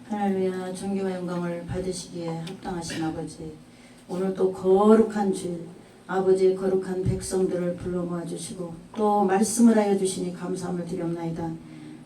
할렐루야. 존귀와 영광을 받으시기에 합당하신 아버지, 오늘 또 거룩한 주일 아버지의 거룩한 백성들을 불러 모아주시고 또 말씀을 하여 주시니 감사함을 드렸나이다.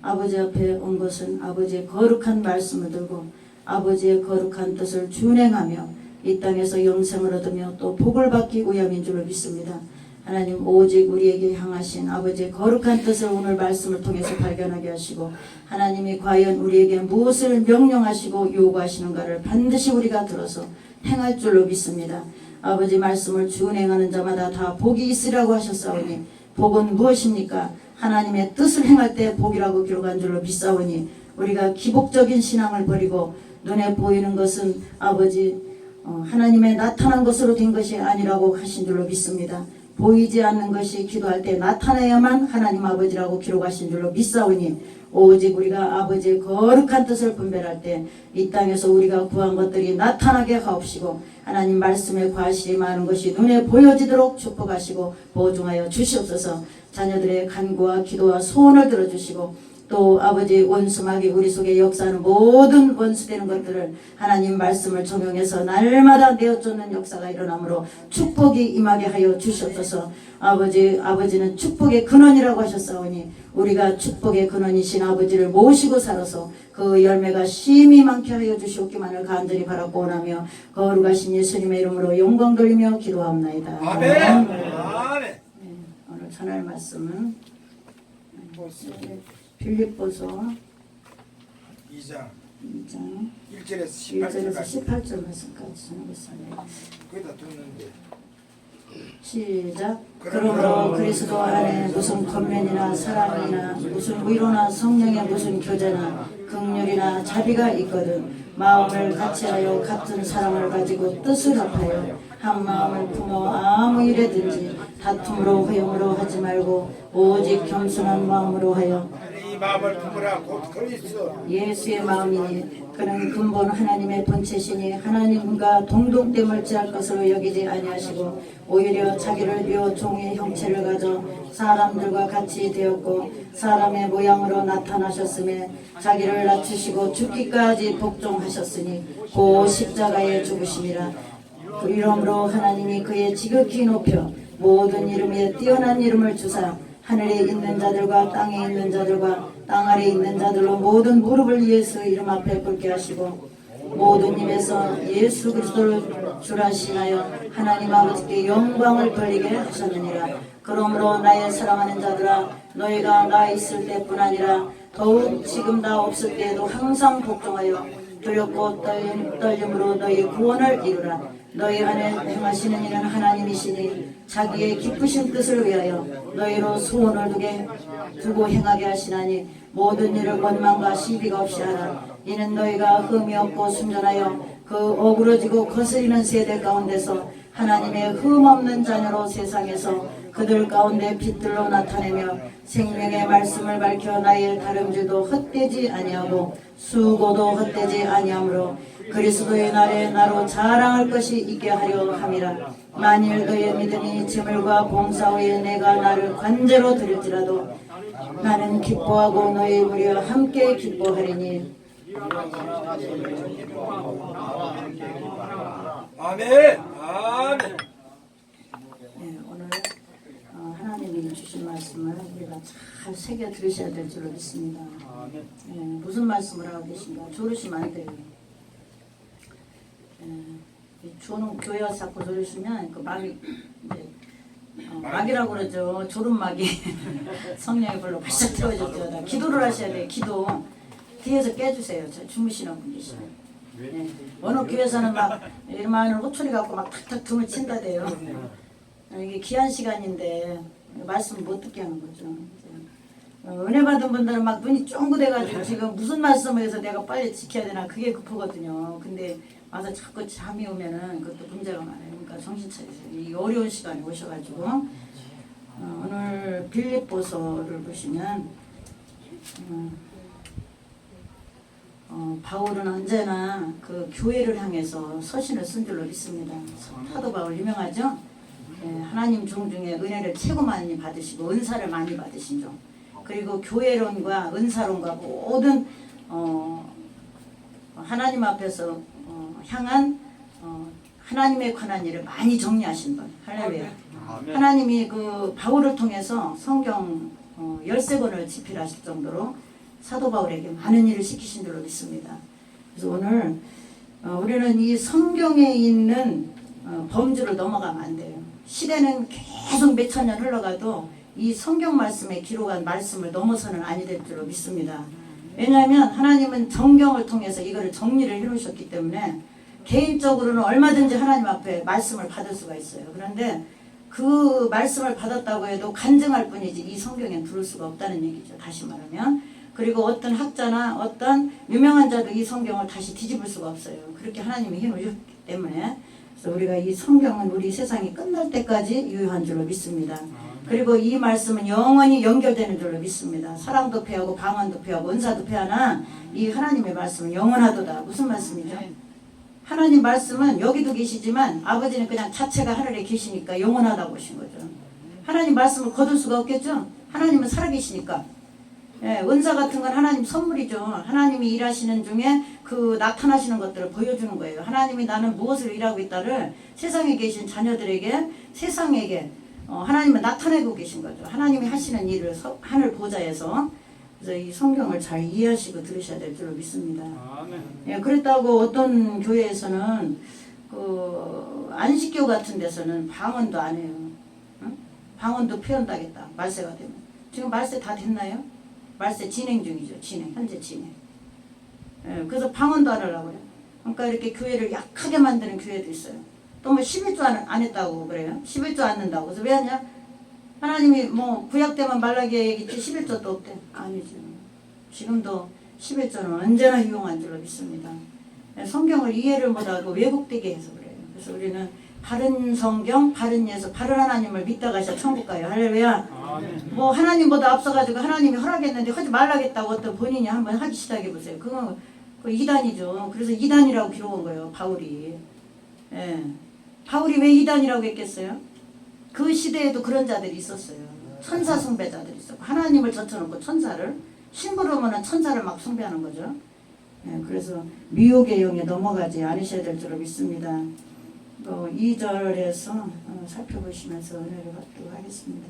아버지 앞에 온 것은 아버지의 거룩한 말씀을 들고 아버지의 거룩한 뜻을 준행하며 이 땅에서 영생을 얻으며 또 복을 받기 위함인 줄로 믿습니다. 하나님, 오직 우리에게 향하신 아버지의 거룩한 뜻을 오늘 말씀을 통해서 발견하게 하시고 하나님이 과연 우리에게 무엇을 명령하시고 요구하시는가를 반드시 우리가 들어서 행할 줄로 믿습니다. 아버지 말씀을 준행하는 자마다 다 복이 있으라고 하셨사오니 복은 무엇입니까? 하나님의 뜻을 행할 때 복이라고 기록한 줄로 믿사오니 우리가 기복적인 신앙을 버리고 눈에 보이는 것은 아버지 하나님의 나타난 것으로 된 것이 아니라고 하신 줄로 믿습니다. 보이지 않는 것이 기도할 때 나타나야만 하나님 아버지라고 기록하신 줄로 믿사오니 오직 우리가 아버지의 거룩한 뜻을 분별할 때 이 땅에서 우리가 구한 것들이 나타나게 하옵시고 하나님 말씀의 과실이 많은 것이 눈에 보여지도록 축복하시고 보증하여 주시옵소서. 자녀들의 간구와 기도와 소원을 들어주시고 또 아버지 원수막이 우리 속에 역사하는 모든 원수되는 것들을 하나님 말씀을 적용해서 날마다 내어쫓는 역사가 일어나므로 축복이 임하게 하여 주시옵소서. 아버지는 축복의 근원이라고 하셨사오니 우리가 축복의 근원이신 아버지를 모시고 살아서 그 열매가 심히 많게 하여 주시옵기만을 간절히 바라고 원하며 거룩하신 예수님의 이름으로 영광 돌리며 기도합나이다. 아멘. 아멘. 오늘 전할 말씀은 빌립보서 2장 1절에서 1절에서 18절 말씀까지 전하겠습니다. 거기다 듣는데 시작. 그러므로 그리스도 안에 무슨 권면이나 사랑이나 무슨 위로나 성령의 무슨 교제나 긍휼이나 자비가 있거든 마음을 같이하여 같은 사랑을 가지고 뜻을 합하여 한 마음을 품어 아무 일에든지 다툼으로 허용으로 하지 말고 오직 겸손한 마음으로 하여 이 마음을 품으라 곧 그리스도 예수의 마음이니 그는 근본 하나님의 본체시니 하나님과 동등됨을 취할 것으로 여기지 아니하시고 오히려 자기를 비워 종의 형체를 가져 사람들과 같이 되었고 사람의 모양으로 나타나셨음에 자기를 낮추시고 죽기까지 복종하셨으니 그 십자가에 죽으심이라. 이러므로 하나님이 그의 지극히 높여 모든 이름 위에 뛰어난 이름을 주사 하늘에 있는 자들과 땅에 있는 자들과 땅 아래에 있는 자들로 모든 무릎을 예수 이름 앞에 꿇게 하시고 모든 입에서 예수 그리스도를 주라시나요 하나님 아버지께 영광을 돌리게 하셨느니라. 그러므로 나의 사랑하는 자들아 너희가 나 있을 때뿐 아니라 더욱 지금 나 없을 때에도 항상 복종하여 두렵고 떨림으로 너희 구원을 이루라. 너희 안에 행하시는 이는 하나님이시니 자기의 기쁘신 뜻을 위하여 너희로 소원을 두고 행하게 하시나니 모든 일을 원망과 시비가 없이 하라. 이는 너희가 흠이 없고 순전하여 그 어그러지고 거스리는 세대 가운데서 하나님의 흠 없는 자녀로 세상에서 그들 가운데 빛들로 나타내며 생명의 말씀을 밝혀 나의 다름질도 헛되지 아니하고 수고도 헛되지 아니하므로 그리스도의 날에 나로 자랑할 것이 있게 하려 함이라. 만일 너의 믿음이 재물과 봉사 후에 내가 나를 관제로 드릴지라도 나는 기뻐하고 너희 우리와 함께 기뻐하리니. 아멘. 아멘. 네, 오늘 하나님이 주신 말씀을 우리가 잘 새겨 들으셔야 될 줄로 믿습니다. 네, 무슨 말씀을 하고 계신가? 조르시면 안 돼요. 조는 교회 와서 자꾸 조르시면 그 막이 이제 막이라고 그러죠. 조른막이 성령의 불로 발싹 태워졌죠. 기도를 하셔야 돼요. 기도 뒤에서 깨주세요. 주무시는 분 계시면. 네. 어느 교회에서는 막 이런 호초리 갖고 막 탁탁 등을 친다대요. 이게 귀한 시간인데 말씀 못 듣게 하는 거죠. 은혜 받은 분들은 막 눈이 쫑긋해가지고 지금 무슨 말씀을 해서 내가 빨리 지켜야 되나 그게 급하거든요. 근데 와서 자꾸 잠이 오면은 그것도 문제가 많아요. 그러니까 정신 차리세요. 이 어려운 시간에 오셔가지고 오늘 빌립보서를 보시면 바울은 언제나 그 교회를 향해서 서신을 쓴 줄로 믿습니다. 사도 바울 유명하죠? 예, 하나님 종 중에 은혜를 최고 많이 받으시고 은사를 많이 받으신 종. 그리고 교회론과 은사론과 모든 하나님 앞에서 향한 하나님에 관한 일을 많이 정리하신 분. 할렐루야. 하나님이 그 바울을 통해서 성경 13권을 집필하실 정도로 사도 바울에게 많은 일을 시키신 줄로 믿습니다. 그래서 오늘 우리는 이 성경에 있는 범주를 넘어가면 안 돼요. 시대는 계속 몇천 년 흘러가도 이 성경 말씀에 기록한 말씀을 넘어서는 아니 될 줄로 믿습니다. 왜냐하면 하나님은 정경을 통해서 이거를 정리를 해놓으셨기 때문에 개인적으로는 얼마든지 하나님 앞에 말씀을 받을 수가 있어요. 그런데 그 말씀을 받았다고 해도 간증할 뿐이지 이 성경엔 들을 수가 없다는 얘기죠. 다시 말하면. 그리고 어떤 학자나 어떤 유명한 자도 이 성경을 다시 뒤집을 수가 없어요. 그렇게 하나님이 해놓으셨기 때문에. 그래서 우리가 이 성경은 우리 세상이 끝날 때까지 유효한 줄로 믿습니다. 그리고 이 말씀은 영원히 연결되는 줄로 믿습니다. 사랑도 패하고 방언도 패하고 은사도 패하나 이 하나님의 말씀은 영원하도다. 무슨 말씀이죠? 하나님 말씀은 여기도 계시지만 아버지는 그냥 자체가 하늘에 계시니까 영원하다고 하신 거죠. 하나님 말씀을 거둘 수가 없겠죠? 하나님은 살아계시니까. 예, 은사 같은 건 하나님 선물이죠. 하나님이 일하시는 중에 그 나타나시는 것들을 보여주는 거예요. 하나님이 나는 무엇을 일하고 있다를 세상에 계신 자녀들에게 세상에게 하나님은 나타내고 계신 거죠. 하나님이 하시는 일을 하늘 보좌에서. 그래서 이 성경을 잘 이해하시고 들으셔야 될 줄로 믿습니다. 예, 그렇다고 어떤 교회에서는 그 안식교 같은 데서는 방언도 안 해요. 응? 방언도 표현하겠다. 말세가 되면. 지금 말세 다 됐나요? 말세 진행 중이죠. 현재 진행. 예, 그래서 방언도 안 하려고 그래요. 그러니까 이렇게 교회를 약하게 만드는 교회도 있어요. 또 뭐 11조 안 했다고 그래요. 11조 안 는다고. 그래서 왜 하냐? 하나님이 뭐 구약 때만 말라기에 얘기했지 11조도 없대. 아니죠. 지금도 11조는 언제나 유용한 줄로 믿습니다. 성경을 이해를 못하고 왜곡되게 해서 그래요. 그래서 우리는 바른 성경, 바른 예수, 바른 하나님을 믿다 가셔 천국 가요. 할렐루야. 뭐 하나님보다 앞서가지고 하나님이 허락했는데 하지 말라겠다고 어떤 본인이 한번 하기 시작해보세요. 그건 이단이죠. 그래서 이단이라고 기록한 거예요. 바울이. 예. 바울이 왜 이단이라고 했겠어요? 그 시대에도 그런 자들이 있었어요. 천사 숭배자들이 있었고 하나님을 젖혀놓고 천사를 심부름하는 천사를 막 숭배하는 거죠. 예, 그래서 미혹의 영에 넘어가지 않으셔야 될 줄로 믿습니다. 2절에서 살펴보시면서 은혜를 받도록 하겠습니다.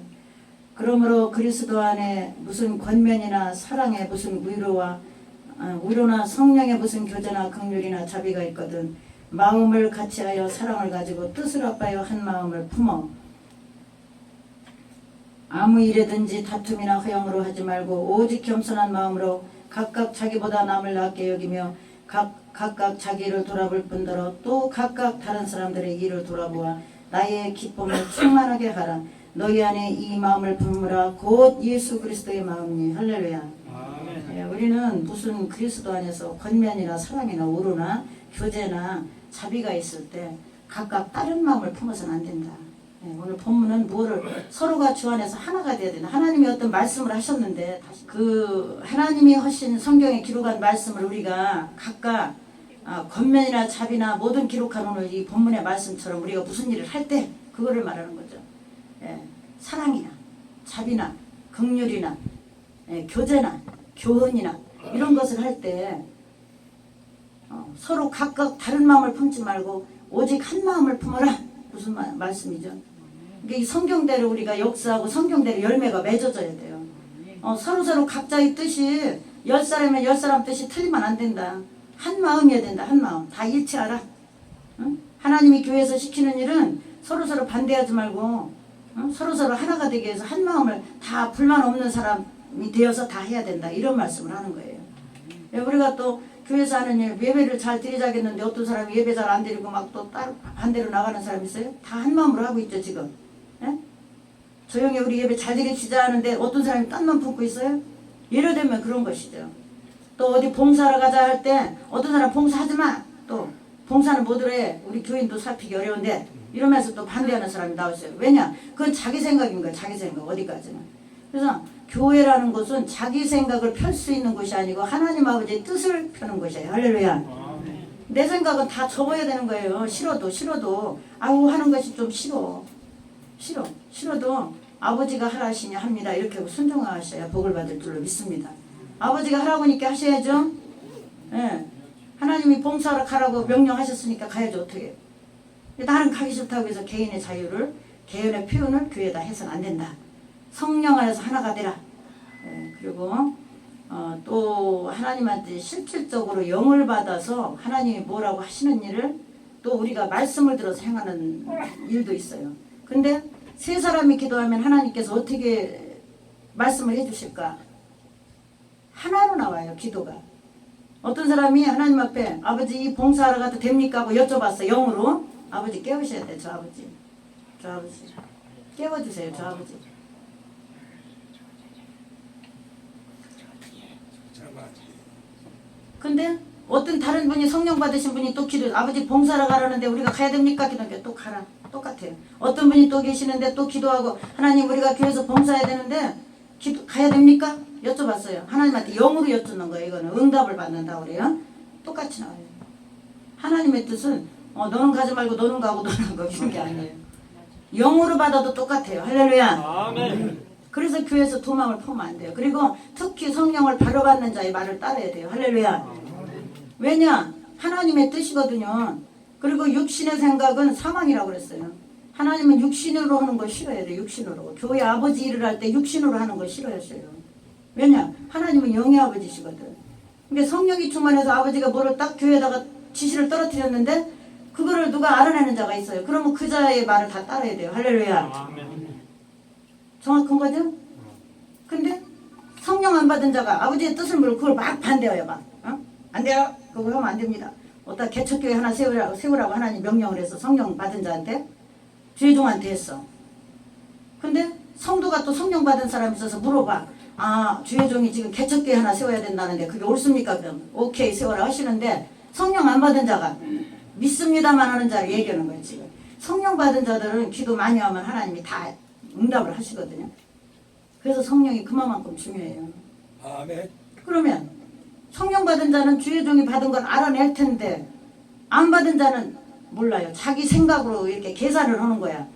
그러므로 그리스도 안에 무슨 권면이나 사랑에 무슨 위로나 성령의 무슨 교제나 긍휼이나 자비가 있거든 마음을 같이하여 사랑을 가지고 뜻을 합하여 한 마음을 품어 아무 일에든지 다툼이나 허영으로 하지 말고 오직 겸손한 마음으로 각각 자기보다 남을 낫게 여기며 각각 자기 일을 돌아볼 뿐더러 또 각각 다른 사람들의 일을 돌아보아 나의 기쁨을 충만하게 하라. 너희 안에 이 마음을 품으라. 곧 예수 그리스도의 마음이니. 할렐루야. 예, 우리는 무슨 그리스도 안에서 권면이나 사랑이나 오로나 교제나 자비가 있을 때 각각 다른 마음을 품어서는 안 된다. 예, 오늘 본문은 뭐를 서로가 주 안에서 하나가 돼야 된다. 하나님이 어떤 말씀을 하셨는데 다시 그 하나님이 하신 성경에 기록한 말씀을 우리가 각각 권면이나 자비나 모든 기록한 오늘 이 본문의 말씀처럼 우리가 무슨 일을 할 때 그거를 말하는 거죠. 예, 사랑이나 자비나 긍휼이나 교제나 교훈이나 이런 것을 할 때 서로 각각 다른 마음을 품지 말고 오직 한 마음을 품어라. 무슨 말씀이죠? 그러니까 이 성경대로 우리가 역사하고 성경대로 열매가 맺어져야 돼요. 서로 각자의 뜻이 10사람이면 10사람 뜻이 틀리면 안 된다. 한 마음이어야 된다. 한 마음. 다 일치하라. 응? 하나님이 교회에서 시키는 일은 서로 반대하지 말고 서로 하나가 되게 해서 한 마음을 다 불만 없는 사람이 되어서 다 해야 된다. 이런 말씀을 하는 거예요. 우리가 또 교회에서 하는 일, 예배를 잘 드리자겠는데 어떤 사람이 예배 잘 안 드리고 막 또 따로 반대로 나가는 사람이 있어요? 다 한 마음으로 하고 있죠 지금. 예? 조용히 우리 예배 잘 드립시다 하는데 어떤 사람이 딴 맘 품고 있어요? 예를 들면 그런 것이죠. 또 어디 봉사하러 가자 할 때 어떤 사람 봉사하지 마. 또 봉사는 못 해. 우리 교인도 살피기 어려운데 이러면서 또 반대하는 사람이 나오셔요. 왜냐? 그건 자기 생각인 거예요. 자기 생각 어디까지나. 그래서 교회라는 것은 자기 생각을 펼 수 있는 곳이 아니고 하나님 아버지의 뜻을 펴는 곳이에요. 할렐루야. 내 생각은 다 접어야 되는 거예요. 싫어도 아우 하는 것이 좀 싫어도 아버지가 하라 하시니 합니다. 이렇게 하고 순종하셔야 복을 받을 줄로 믿습니다. 아버지가 하라고 하니까 하셔야죠. 예. 하나님이 봉사하러 가라고 명령하셨으니까 가야지 어떻게. 나는 가기 싫다고 해서 개인의 자유를, 개인의 표현을 교회에다 해서는 안 된다. 성령 안에서 하나가 되라. 그리고 또 하나님한테 실질적으로 영을 받아서 하나님이 뭐라고 하시는 일을 또 우리가 말씀을 들어서 행하는 일도 있어요. 근데 세 사람이 기도하면 하나님께서 어떻게 말씀을 해주실까? 하나로 나와요, 기도가. 어떤 사람이 하나님 앞에 아버지 이 봉사하러 가도 됩니까? 하고 여쭤봤어, 영으로. 아버지 깨우셔야 돼, 저 아버지. 저 아버지. 깨워주세요, 저 아버지. 근데 어떤 다른 분이 성령 받으신 분이 또 기도, 아버지 봉사하러 가라는데 우리가 가야 됩니까? 기도하니까 또 가라. 똑같아요. 어떤 분이 또 계시는데 또 기도하고 하나님 우리가 교회에서 봉사해야 되는데 가야 됩니까? 여쭤봤어요. 하나님한테 영으로 여쭙는 거예요. 이거는 응답을 받는다고 그래요. 똑같이 나와요. 하나님의 뜻은 너는 가지 말고 너는 가고 너는 가고 이런 게 아니에요. 영으로 받아도 똑같아요. 할렐루야. 아멘. 그래서 교회에서 도망을 포면 안 돼요. 그리고 특히 성령을 바로 받는 자의 말을 따라야 돼요. 할렐루야. 왜냐? 하나님의 뜻이거든요. 그리고 육신의 생각은 사망이라고 그랬어요. 하나님은 육신으로 하는 거 싫어야 돼요. 육신으로. 교회 아버지 일을 할 때 육신으로 하는 거 싫어했어요. 왜냐? 하나님은 영의 아버지시거든. 그러니까 성령이 충만해서 아버지가 뭐를 딱 교회에다가 지시를 떨어뜨렸는데 그거를 누가 알아내는 자가 있어요. 그러면 그 자의 말을 다 따라야 돼요. 할렐루야. 정확한 거죠? 근데 성령 안 받은 자가 아버지의 뜻을 모르고 그걸 막 반대해요. 막. 안 돼요. 그거 하면 안 됩니다. 어디다 개척교회 하나 세우라고 하나님 명령을 해서 성령 받은 자한테 주의종한테 했어. 근데 성도가 또 성령 받은 사람이 있어서 물어봐. 주의종이 지금 개척교회 하나 세워야 된다는데 그게 옳습니까? 그럼 오케이 세워라 하시는데 성령 안 받은 자가 믿습니다만 하는 자를 얘기하는 거예요. 지금 성령 받은 자들은 기도 많이 하면 하나님이 다 응답을 하시거든요. 그래서 성령이 그만큼 중요해요. 아멘. 그러면 성령 받은 자는 주의 종이 받은 걸 알아낼 텐데 안 받은 자는 몰라요. 자기 생각으로 이렇게 계산을 하는 거야.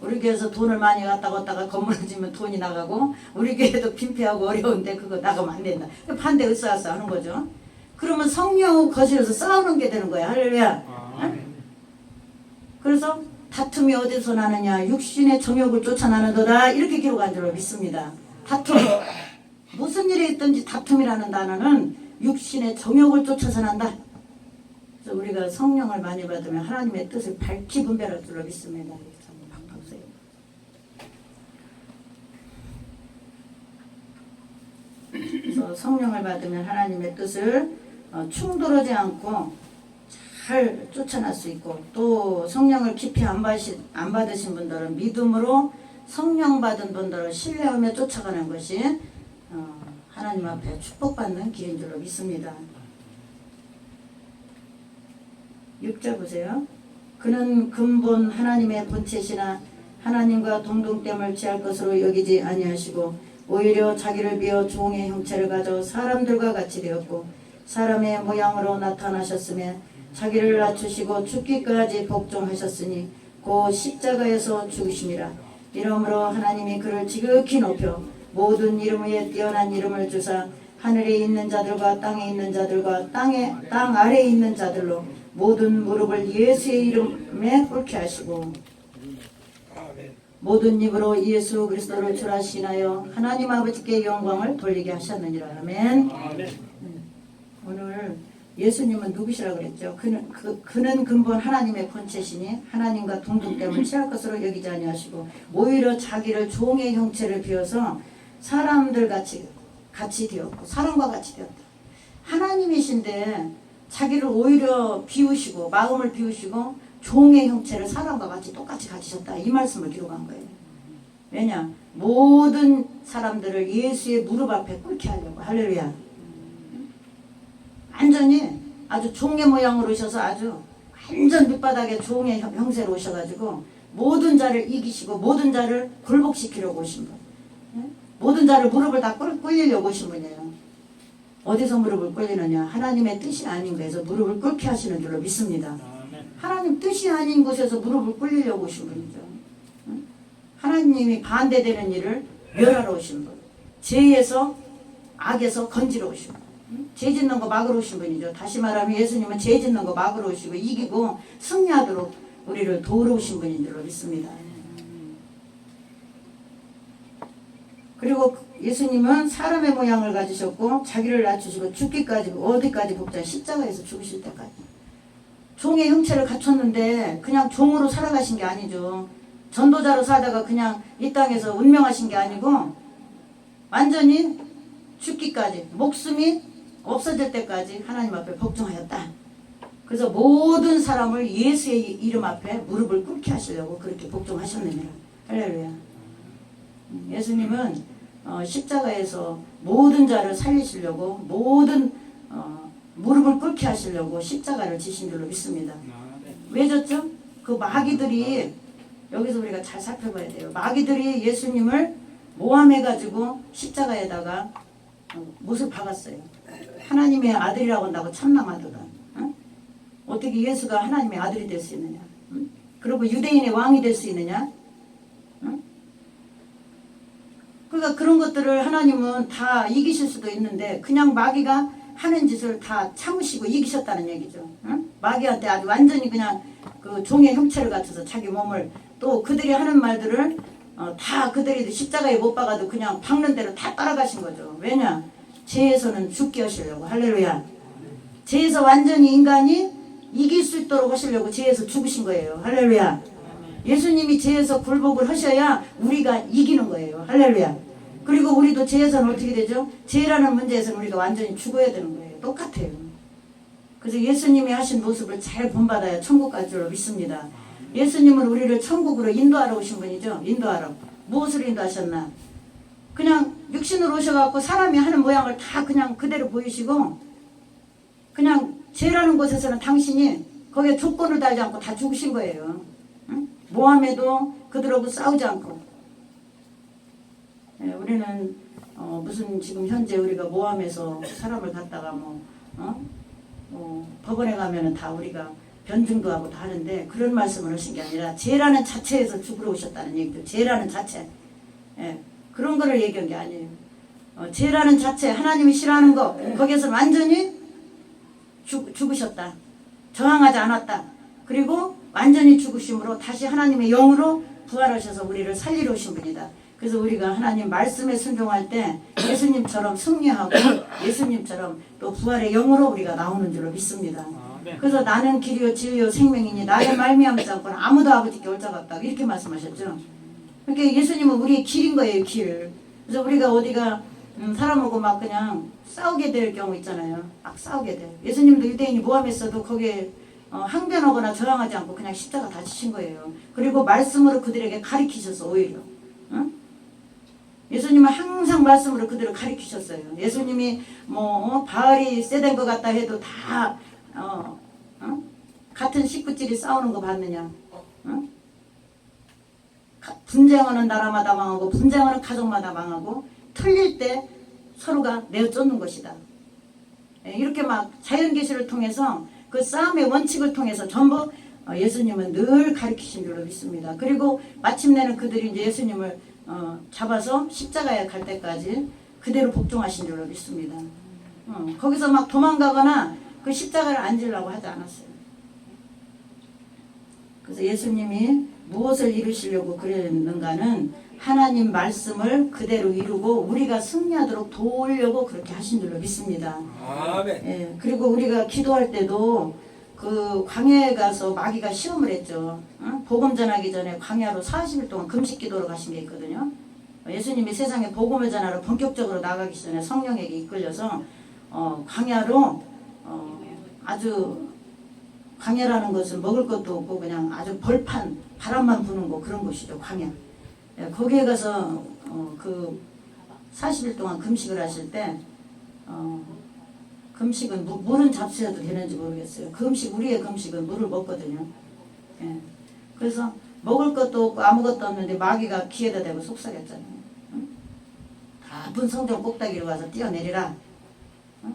우리 교회에서 돈을 많이 갖다가 건물을 지면 돈이 나가고 우리 교회도 빈폐하고 어려운데 그거 나가면 안 된다. 반대 으쌰으쌰 하는 거죠. 그러면 성령 거실에서 싸우는 게 되는 거야. 할렐루야. 그래서 다툼이 어디서 나느냐? 육신의 정욕을 쫓아나는도다. 이렇게 기록한 줄로 믿습니다. 다툼. 무슨 일이 있든지 다툼이라는 단어는 육신의 정욕을 쫓아서 난다. 그래서 우리가 성령을 많이 받으면 하나님의 뜻을 밝히 분별할 줄로 믿습니다. 바꿔보세요. 그래서 성령을 받으면 하나님의 뜻을 충돌하지 않고 잘 쫓아낼 수 있고, 또 성령을 깊이 안 받으신 분들은 믿음으로 성령 받은 분들을 신뢰하며 쫓아가는 것이 하나님 앞에 축복받는 길인 줄로 믿습니다. 6절 보세요. 그는 근본 하나님의 본체시나 하나님과 동등됨을 취할 것으로 여기지 아니하시고 오히려 자기를 비어 종의 형체를 가져 사람들과 같이 되었고 사람의 모양으로 나타나셨으며 자기를 낮추시고 죽기까지 복종하셨으니 곧 십자가에서 죽으심이라. 이러므로 하나님이 그를 지극히 높여 모든 이름 위에 뛰어난 이름을 주사 하늘에 있는 자들과 땅에 있는 자들과 땅 아래에 있는 자들로 모든 무릎을 예수의 이름에 꿇게 하시고 모든 입으로 예수 그리스도를 주라시나요 하나님 아버지께 영광을 돌리게 하셨느니라. 아멘. 오늘 예수님은 누구시라고 그랬죠? 그는 근본 하나님의 본체시니 하나님과 동등됨을 취할 것으로 여기지 아니하시고 오히려 자기를 종의 형체를 비워서 사람들 같이 되었고 사람과 같이 되었다. 하나님이신데 자기를 오히려 비우시고 마음을 비우시고 종의 형체를 사람과 같이 똑같이 가지셨다. 이 말씀을 기록한 거예요. 왜냐? 모든 사람들을 예수의 무릎 앞에 꿇게 하려고. 할렐루야. 완전히 아주 종의 모양으로 오셔서 아주 완전 밑바닥에 종의 형세로 오셔가지고 모든 자를 이기시고 모든 자를 굴복시키려고 오신 분. 모든 자를 무릎을 다 꿇리려고 오신 분이에요. 어디서 무릎을 꿇리느냐? 하나님의 뜻이 아닌 곳에서 무릎을 꿇게 하시는 줄로 믿습니다. 하나님 뜻이 아닌 곳에서 무릎을 꿇리려고 오신 분이죠. 하나님이 반대되는 일을 멸하러 오신 분. 죄에서 악에서 건지러 오신 분. 죄 짓는 거 막으러 오신 분이죠. 다시 말하면 예수님은 죄 짓는 거 막으러 오시고 이기고 승리하도록 우리를 도우러 오신 분인 줄로 믿습니다. 그리고 예수님은 사람의 모양을 가지셨고 자기를 낮추시고 죽기까지 어디까지 복자 십자가에서 죽으실 때까지 종의 형체를 갖췄는데 그냥 종으로 살아가신 게 아니죠. 전도자로 살다가 그냥 이 땅에서 운명하신 게 아니고 완전히 죽기까지 목숨이 없어질 때까지 하나님 앞에 복종하였다. 그래서 모든 사람을 예수의 이름 앞에 무릎을 꿇게 하시려고 그렇게 복종하셨느니라. 할렐루야. 예수님은 십자가에서 모든 자를 살리시려고 모든 무릎을 꿇게 하시려고 십자가를 지신 줄로 믿습니다. 왜 졌죠? 그 마귀들이 여기서 우리가 잘 살펴봐야 돼요. 마귀들이 예수님을 모함해가지고 십자가에다가 못을 박았어요. 하나님의 아들이라고 한다고 참남하더라. 어떻게 예수가 하나님의 아들이 될 수 있느냐? 그리고 유대인의 왕이 될 수 있느냐? 그러니까 그런 것들을 하나님은 다 이기실 수도 있는데 그냥 마귀가 하는 짓을 다 참으시고 이기셨다는 얘기죠. 마귀한테 아주 완전히 그냥 그 종의 형체를 갖춰서 자기 몸을 또 그들이 하는 말들을 다 그들이 십자가에 못 박아도 그냥 박는 대로 다 따라가신 거죠. 왜냐? 죄에서는 죽게 하시려고. 할렐루야. 죄에서 완전히 인간이 이길 수 있도록 하시려고 죄에서 죽으신 거예요. 할렐루야. 예수님이 죄에서 굴복을 하셔야 우리가 이기는 거예요. 할렐루야. 그리고 우리도 죄에서는 어떻게 되죠? 죄라는 문제에서는 우리가 완전히 죽어야 되는 거예요. 똑같아요. 그래서 예수님이 하신 모습을 잘 본받아야 천국 갈 줄로 믿습니다. 예수님은 우리를 천국으로 인도하러 오신 분이죠. 인도하러. 무엇을 인도하셨나? 그냥 육신으로 오셔갖고 사람이 하는 모양을 다 그냥 그대로 보이시고 그냥 죄라는 곳에서는 당신이 거기에 조건을 달지 않고 다 죽으신 거예요. 응? 모함에도 그들하고 싸우지 않고. 네, 우리는 무슨 지금 현재 우리가 모함에서 사람을 갖다가 법원에 가면은 다 우리가 변증도 하고 다 하는데 그런 말씀을 하신 게 아니라 죄라는 자체에서 죽으러 오셨다는 얘기죠. 죄라는 자체. 예, 그런 거를 얘기한 게 아니에요. 죄라는 자체, 하나님이 싫어하는 거, 거기에서 완전히 죽으셨다. 저항하지 않았다. 그리고 완전히 죽으심으로 다시 하나님의 영으로 부활하셔서 우리를 살리러 오신 분이다. 그래서 우리가 하나님 말씀에 순종할 때 예수님처럼 승리하고 예수님처럼 또 부활의 영으로 우리가 나오는 줄로 믿습니다. 그래서 나는 길이요 진리요 생명이니 나의 말미암지 않고는 아무도 아버지께 올 자가 없다. 이렇게 말씀하셨죠. 그러니까 예수님은 우리의 길인 거예요. 길. 그래서 우리가 어디가 사람하고 막 그냥 싸우게 될 경우 있잖아요. 막 싸우게 돼. 예수님도 유대인이 모함했어도 거기에 항변하거나 저항하지 않고 그냥 십자가 다 지신 거예요. 그리고 말씀으로 그들에게 가르치셔서 오히려. 예수님은 항상 말씀으로 그들을 가르치셨어요. 예수님이 바알이 세된 것 같다 해도 다 같은 식구끼리 싸우는 거 봤느냐? 분쟁하는 나라마다 망하고 분쟁하는 가정마다 망하고 틀릴 때 서로가 내어 쫓는 것이다. 이렇게 막 자연계시를 통해서 그 싸움의 원칙을 통해서 전부 예수님은 늘 가르치신 줄로 믿습니다. 그리고 마침내는 그들이 이제 예수님을 잡아서 십자가에 갈 때까지 그대로 복종하신 줄로 믿습니다. 거기서 막 도망가거나 그 십자가를 앉으려고 하지 않았어요. 그래서 예수님이 무엇을 이루시려고 그랬는가는 하나님 말씀을 그대로 이루고 우리가 승리하도록 도우려고 그렇게 하신 줄로 믿습니다. 아멘. 예, 그리고 우리가 기도할 때도 그 광야에 가서 마귀가 시험을 했죠. 복음 전하기 전에 광야로 40일 동안 금식 기도로 가신 게 있거든요. 예수님이 세상에 복음을 전하러 본격적으로 나가기 전에 성령에게 이끌려서 광야로 아주 광야라는 것은 먹을 것도 없고 그냥 아주 벌판 바람만 부는 거 그런 곳이죠. 광야. 예, 거기에 가서 그 40일 동안 금식을 하실 때 금식은 물은 잡수셔도 되는지 모르겠어요. 금식, 우리의 금식은 물을 먹거든요. 예. 그래서 먹을 것도 없고 아무것도 없는데 마귀가 귀에다 대고 속삭였잖아요. 아픈 성전 꼭다기로 가서 뛰어내리라.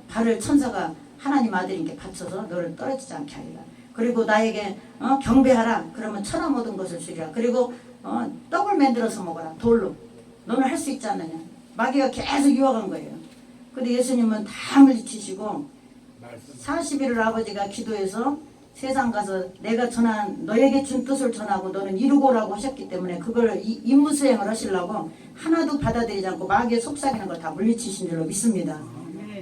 발을 천사가 하나님 아들인께 받쳐서 너를 떨어지지 않게 하리라. 그리고 나에게 경배하라. 그러면 천하 모든 것을 주리라. 그리고 떡을 만들어서 먹어라. 돌로. 너는 할 수 있지 않느냐. 마귀가 계속 유혹한 거예요. 근데 예수님은 다 물리치시고 말씀 40일을 아버지가 기도해서 세상 가서 내가 전한 너에게 준 뜻을 전하고 너는 이루고 오라고 하셨기 때문에 그걸 임무 수행을 하시려고 하나도 받아들이지 않고 마귀의 속삭이는 걸 다 물리치신 줄로 믿습니다.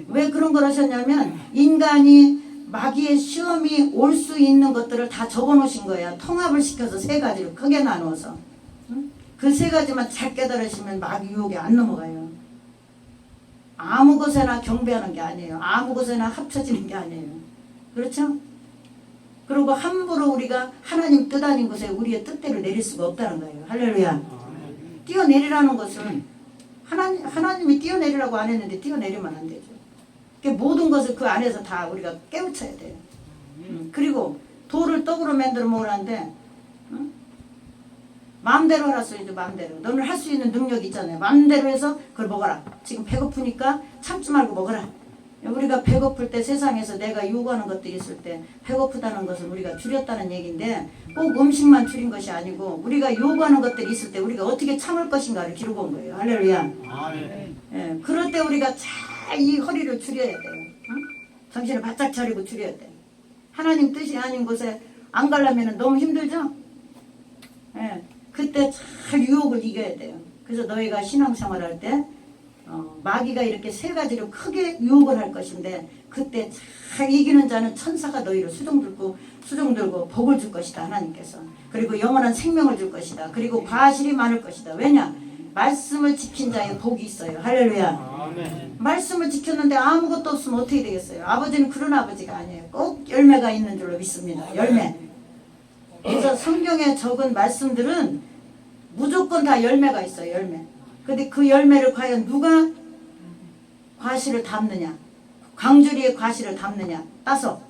왜 그런 걸 하셨냐면 인간이 마귀의 시험이 올 수 있는 것들을 다 적어놓으신 거예요. 통합을 시켜서 세 가지로 크게 나누어서. 그 세 가지만 잘 깨달으시면 마귀 유혹에 안 넘어가요. 아무 곳에나 경배하는 게 아니에요. 아무 곳에나 합쳐지는 게 아니에요. 그렇죠? 그리고 함부로 우리가 하나님 뜻 아닌 곳에 우리의 뜻대로 내릴 수가 없다는 거예요. 할렐루야. 뛰어내리라는 것은 하나님이 뛰어내리라고 안 했는데 뛰어내리면 안 되죠. 그러니까 모든 것을 그 안에서 다 우리가 깨우쳐야 돼요. 그리고 돌을 떡으로 만들어 먹으라는데 마음대로 하라 소리죠. 마음대로. 너는 할 수 있는 능력이 있잖아요. 마음대로 해서 그걸 먹어라. 지금 배고프니까 참지 말고 먹어라. 우리가 배고플 때 세상에서 내가 요구하는 것들이 있을 때 배고프다는 것은 우리가 줄였다는 얘기인데 꼭 음식만 줄인 것이 아니고 우리가 요구하는 것들이 있을 때 우리가 어떻게 참을 것인가를 기르고 온 거예요. 할렐루야. 예, 그럴 때 우리가 잘 이 허리를 줄여야 돼요. 응? 정신을 바짝 차리고 줄여야 돼요. 하나님 뜻이 아닌 곳에 안 가려면 너무 힘들죠? 예, 그때 잘 유혹을 이겨야 돼요. 그래서 너희가 신앙생활할 때 마귀가 이렇게 세 가지로 크게 유혹을 할 것인데 그때 잘 이기는 자는 천사가 너희를 수종 들고 복을 줄 것이다. 하나님께서. 그리고 영원한 생명을 줄 것이다. 그리고 과실이 많을 것이다. 왜냐? 말씀을 지킨 자의 복이 있어요. 할렐루야. 아멘. 말씀을 지켰는데 아무것도 없으면 어떻게 되겠어요? 아버지는 그런 아버지가 아니에요. 꼭 열매가 있는 줄로 믿습니다. 열매. 그래서 성경에 적은 말씀들은 무조건 다 열매가 있어요. 열매. 근데 그 열매를 과연 누가 과실을 담느냐, 광주리의 과실을 담느냐 따서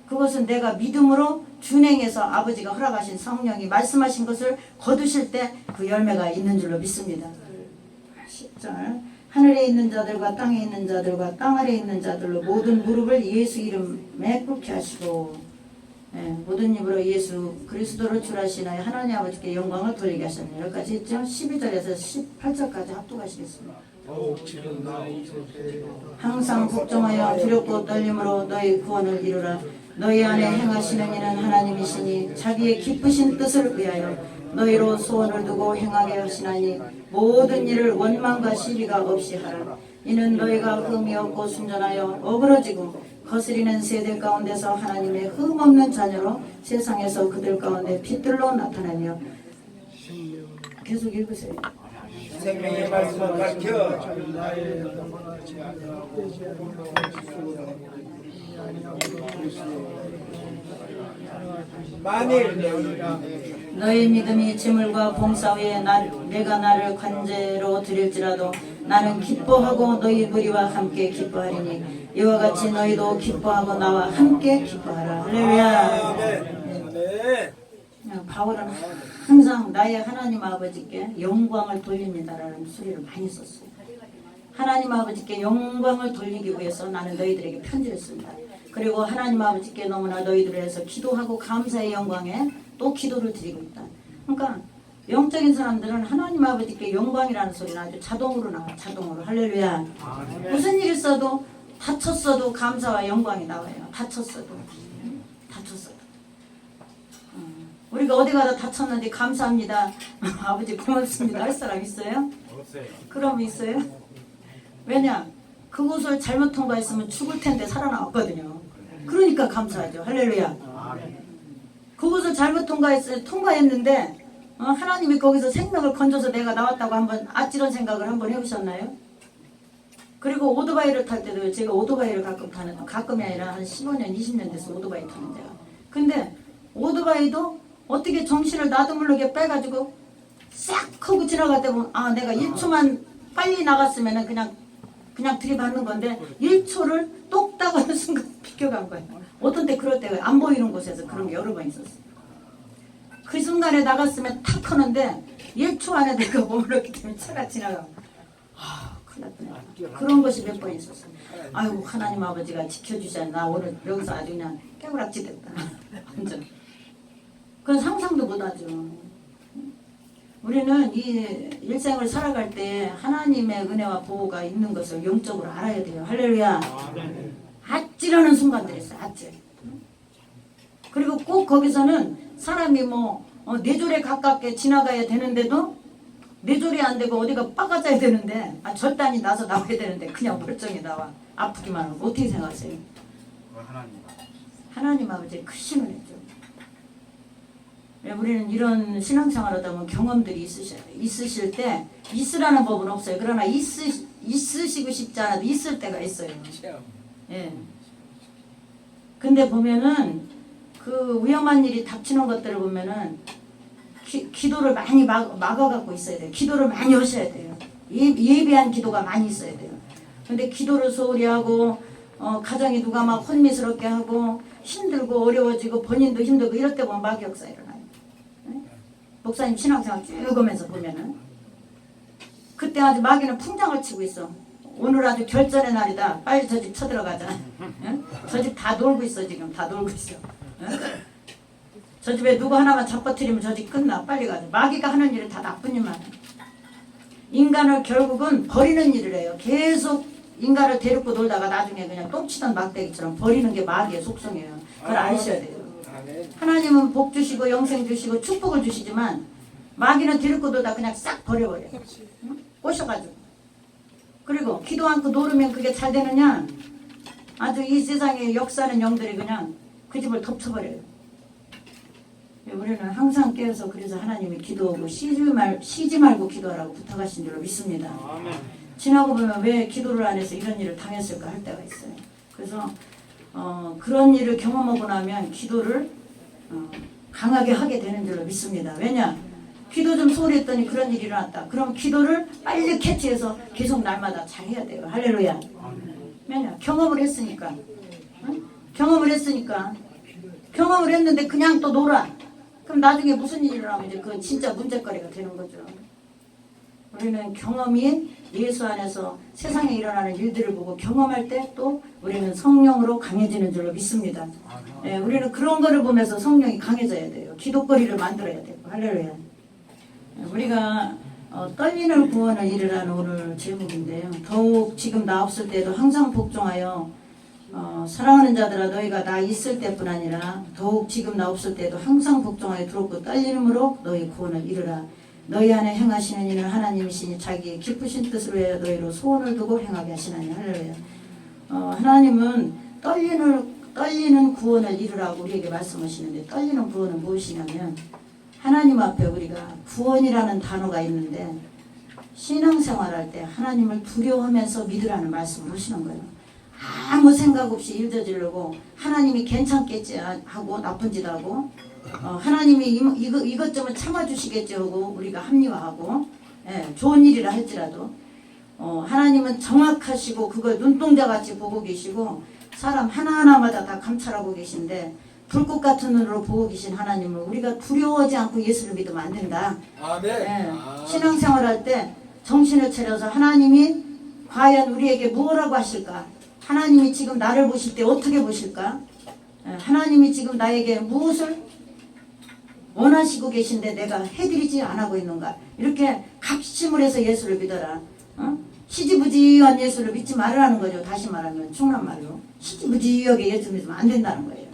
그것은 내가 믿음으로 준행해서 아버지가 허락하신 성령이 말씀하신 것을 거두실 때 그 열매가 있는 줄로 믿습니다. 10절 하늘에 있는 자들과 땅에 있는 자들과 땅 아래에 있는 자들로 모든 무릎을 예수 이름에 꿇게 하시고 모든 입으로 예수 그리스도를 주라시나요 하나님 아버지께 영광을 돌리게 하셨네요. 여기까지 했죠. 12절에서 18절까지 합독하시겠습니다. 항상 걱정하여 두렵고 떨림으로 너희 구원을 이루라. 너희 안에 행하시는 이는 하나님이시니 자기의 기쁘신 뜻을 위하여 너희로 소원을 두고 행하게 하시나니 모든 일을 원망과 시비가 없이 하라. 이는 너희가 흠이 없고 순전하여 어그러지고 거스리는 세대 가운데서 하나님의 흠없는 자녀로 세상에서 그들 가운데 빛들로 나타나며 계속 읽으세요. 생명의 말씀을 가르쳐 만일 너희 믿음이 지물과 봉사 위에 내가 나를 관제로 드릴지라도 나는 기뻐하고 너희 무리와 함께 기뻐하리니 이와 같이 너희도 기뻐하고 나와 함께 기뻐하라. 할렐루야. 아멘. 바울은 항상 나의 하나님 아버지께 영광을 돌립니다라는 소리를 많이 썼어요. 하나님 아버지께 영광을 돌리기 위해서 나는 너희들에게 편지를 씁니다. 그리고 하나님 아버지께 너무나 너희들을 해서 기도하고 감사의 영광에 또 기도를 드리고 있다. 그러니까 영적인 사람들은 하나님 아버지께 영광이라는 소리는 아주 자동으로 나와요. 자동으로. 할렐루야. 무슨 일 있어도 다쳤어도 감사와 영광이 나와요. 다쳤어도. 우리가 어디 가다 다쳤는데 감사합니다. 아버지 고맙습니다. 할 사람 있어요? 없어요. 그럼 있어요? 왜냐? 그곳을 잘못 통과했으면 죽을 텐데 살아나왔거든요. 그러니까 감사하죠. 할렐루야. 그곳을 잘못 통과했는데 하나님이 거기서 생명을 건져서 내가 나왔다고 한번 아찔한 생각을 한번 해보셨나요? 그리고 오토바이를 탈 때도 제가 오토바이를 가끔이 아니라 한 15년, 20년 돼서 오토바이 타는데요. 근데 오토바이도 어떻게 정신을 나도 모르게 빼가지고 싹 하고 지나갈 때 보면 내가 1초만 빨리 나갔으면 그냥 들이받는 건데 1초를 똑딱 어느 순간 비켜간 거예요. 어떤 때 그럴 때 안 보이는 곳에서 그런 게 여러 번 있었어요. 그 순간에 나갔으면 탁 하는데 1초 안에 내가 머물렀기 때문에 차가 지나가고 큰일 났다. 그런 것이 몇 번 있었어요. 아이고 하나님 아버지가 지켜주셔야 나 오늘 여기서 아주 그냥 깨우락지 됐다. 완전. 그건 상상도 못하죠. 우리는 이 일생을 살아갈 때 하나님의 은혜와 보호가 있는 것을 영적으로 알아야 돼요. 할렐루야. 아찔하는 순간들이 있어요. 아찔. 그리고 꼭 거기서는 사람이 뇌졸에 가깝게 지나가야 되는데도 뇌졸이 안 되고 어디가 빠가져야 되는데 절단이 나서 나와야 되는데 그냥 멀쩡히 나와. 아프기만 하고. 어떻게 생각하세요? 하나님 아버지의 크신 은혜죠. 우리는 이런 신앙생활 하다 보면 경험들이 있으실 때 있으라는 법은 없어요. 그러나 있으시고 싶지 않아도 있을 때가 있어요. 예. 근데 보면은 그 위험한 일이 닥치는 것들을 보면은 기도를 많이 막아갖고 있어야 돼요. 기도를 많이 하셔야 돼요. 예비한 기도가 많이 있어야 돼요. 근데 기도를 소홀히 하고 가정이 누가 막 혼미스럽게 하고 힘들고 어려워지고 본인도 힘들고 이럴 때 보면 마귀역사 일어나요. 네? 목사님 신앙생활 쭉 오면서 보면은 그때 아주 마귀는 풍장을 치고 있어. 오늘 아주 결전의 날이다. 빨리 저 집 쳐들어가자. 응? 저 집 다 놀고 있어. 지금 다 놀고 있어. 응? 저 집에 누구 하나만 잡아뜨리면 저 집 끝나. 빨리 가자. 마귀가 하는 일은 다 나쁜 일만 해. 인간을 결국은 버리는 일을 해요. 계속 인간을 데리고 놀다가 나중에 그냥 똥치던 막대기처럼 버리는 게 마귀의 속성이에요. 그걸 아셔야 돼요. 하나님은 복 주시고 영생 주시고 축복을 주시지만 마귀는 데리고 놀다 그냥 싹 버려버려요. 응? 꼬셔가지고. 그리고 기도 않고 노르면 그게 잘 되느냐? 아주 이 세상에 역사하는 영들이 그냥 그 집을 덮쳐버려요. 우리는 항상 깨어서 그래서 하나님이 기도하고 쉬지 말고 기도하라고 부탁하신 줄로 믿습니다. 지나고 보면 왜 기도를 안 해서 이런 일을 당했을까 할 때가 있어요. 그래서 그런 일을 경험하고 나면 기도를 강하게 하게 되는 줄로 믿습니다. 왜냐? 기도 좀 소홀히 했더니 그런 일이 일어났다. 그럼 기도를 빨리 캐치해서 계속 날마다 잘해야 돼요. 할렐루야. 왜냐? 경험을 했으니까. 응? 경험을 했는데 그냥 또 놀아. 그럼 나중에 무슨 일이 일어나면 이제 그건 진짜 문제거리가 되는 거죠. 우리는 경험이 예수 안에서 세상에 일어나는 일들을 보고 경험할 때 또 우리는 성령으로 강해지는 줄로 믿습니다. 예, 우리는 그런 거를 보면서 성령이 강해져야 돼요. 기도거리를 만들어야 되고. 할렐루야. 우리가 떨리는 구원을 이루라는 오늘 제목인데요. 더욱 지금 나 없을 때도 항상 복종하여 사랑하는 자들아 너희가 나 있을 때뿐 아니라 더욱 지금 나 없을 때도 항상 복종하여 두렵고 떨림으로 너희 구원을 이루라. 너희 안에 행하시는 이는 하나님이시니 자기의 기쁘신 뜻으로 해 너희로 소원을 두고 행하게 하시나니. 할렐루야. 하나님은 떨리는 구원을 이루라고 우리에게 말씀하시는데 떨리는 구원은 무엇이냐면 하나님 앞에 우리가 구원이라는 단어가 있는데 신앙생활할 때 하나님을 두려워하면서 믿으라는 말씀을 하시는 거예요. 아무 생각 없이 일 저지르고 하나님이 괜찮겠지 하고 나쁜 짓 하고 하나님이 이것 좀 참아주시겠지 하고 우리가 합리화하고 좋은 일이라 할지라도 하나님은 정확하시고 그걸 눈동자같이 보고 계시고 사람 하나하나마다 다 감찰하고 계신데 불꽃 같은 눈으로 보고 계신 하나님을 우리가 두려워하지 않고 예수를 믿으면 안 된다. 아멘. 신앙생활할 때 정신을 차려서 하나님이 과연 우리에게 무엇라고 하실까? 하나님이 지금 나를 보실 때 어떻게 보실까? 하나님이 지금 나에게 무엇을 원하시고 계신데 내가 해드리지 않고 있는가? 이렇게 각심을 해서 예수를 믿어라. 시지부지한 예수를 믿지 말으라는 거죠. 다시 말하면 충남 말로 시지부지하게 예수 믿으면 안 된다는 거예요.